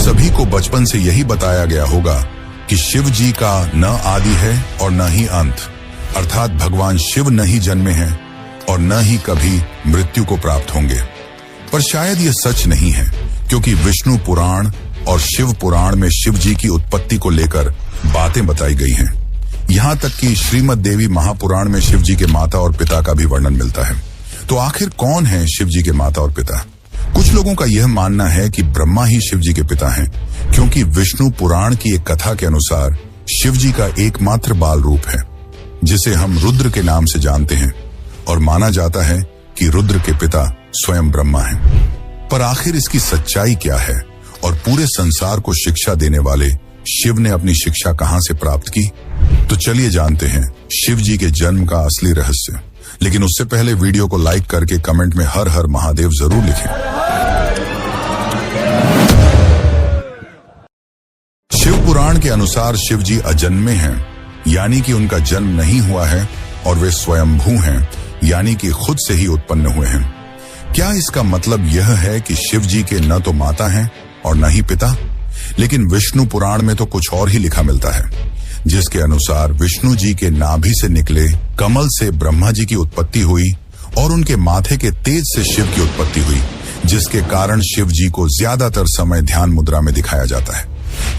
सभी को बचपन से यही बताया गया होगा कि शिव जी का न आदि है और न ही अंत, अर्थात भगवान शिव न ही जन्मे हैं और न ही कभी मृत्यु को प्राप्त होंगे। पर शायद यह सच नहीं है, क्योंकि विष्णु पुराण और शिव पुराण में शिव जी की उत्पत्ति को लेकर बातें बताई गई हैं। यहाँ तक कि श्रीमद् देवी महापुराण में शिव जी के माता और पिता का भी वर्णन मिलता है। तो आखिर कौन है शिव जी के माता और पिता? कुछ लोगों का यह मानना है कि ब्रह्मा ही शिव जी के पिता हैं, क्योंकि विष्णु पुराण की एक कथा के अनुसार शिव जी का एकमात्र बाल रूप है, जिसे हम रुद्र के नाम से जानते हैं, और माना जाता है कि रुद्र के पिता स्वयं ब्रह्मा हैं। पर आखिर इसकी सच्चाई क्या है और पूरे संसार को शिक्षा देने वाले शिव ने अपनी शिक्षा कहां से प्राप्त की? तो चलिए जानते हैं शिव जी के जन्म का असली रहस्य। लेकिन उससे पहले वीडियो को लाइक करके कमेंट में हर हर महादेव जरूर लिखें। शिव पुराण के अनुसार शिव जी अजन्मे हैं, यानी कि उनका जन्म नहीं हुआ है, और वे स्वयंभू हैं, यानी कि खुद से ही उत्पन्न हुए हैं। क्या इसका मतलब यह है कि शिव जी के न तो माता हैं और न ही पिता? लेकिन विष्णु पुराण में तो कुछ और ही लिखा मिलता है, जिसके अनुसार विष्णु जी के नाभि से निकले कमल से ब्रह्मा जी की उत्पत्ति हुई और उनके माथे के तेज से शिव की उत्पत्ति हुई, जिसके कारण शिव जी को ज्यादातर समय ध्यान मुद्रा में दिखाया जाता है।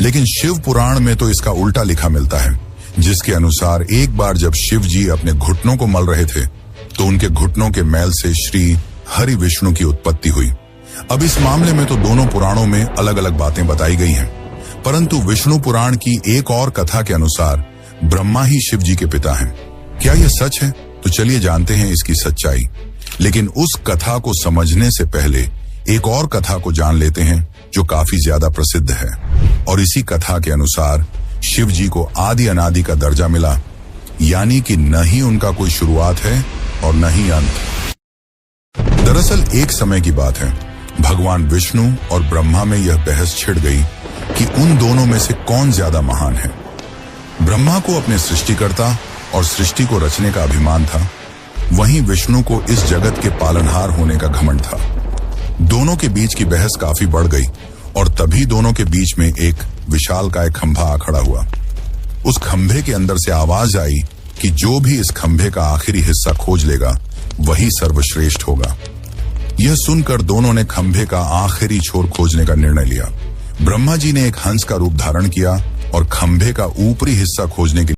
लेकिन शिव पुराण में तो इसका उल्टा लिखा मिलता है, जिसके अनुसार एक बार जब शिव जी अपने घुटनों को मल रहे थे तो उनके घुटनों के मैल से श्री हरि विष्णु की उत्पत्ति हुई। अब इस मामले में तो दोनों पुराणों में अलग अलग बातें बताई गई हैं, परंतु विष्णु पुराण की एक और कथा के अनुसार ब्रह्मा ही शिव जी के पिता हैं। क्या यह सच है? तो चलिए जानते हैं इसकी सच्चाई। लेकिन उस कथा को समझने से पहले एक और कथा को जान लेते हैं, जो काफी ज्यादा प्रसिद्ध है। और इसी कथा के अनुसार शिव जी को आदि अनादि का दर्जा मिला, यानी कि न ही उनका कोई शुरुआत है और न ही अंत। दरअसल एक समय की बात है, भगवान विष्णु और ब्रह्मा में यह बहस छिड़ गई कि उन दोनों में से कौन ज्यादा महान है। ब्रह्मा को अपने सृष्टिकर्ता और सृष्टि को रचने का अभिमान था, वहीं विष्णु को इस जगत के पालनहार होने का घमंड था। दोनों के बीच की बहस काफी बढ़ गई और तभी दोनों के बीच में एक विशालकाय खंभा आ खड़ा हुआ। उस खंभे के अंदर से आवाज आई कि जो भी इस खंभे का आखिरी हिस्सा खोज लेगा वही सर्वश्रेष्ठ होगा। यह सुनकर दोनों ने खंभे का आखिरी छोर खोजने का निर्णय लिया। ब्रह्मा जी ने एक हंस का रूप धारण किया और खंभे का ऊपरी हिस्सा खोजने के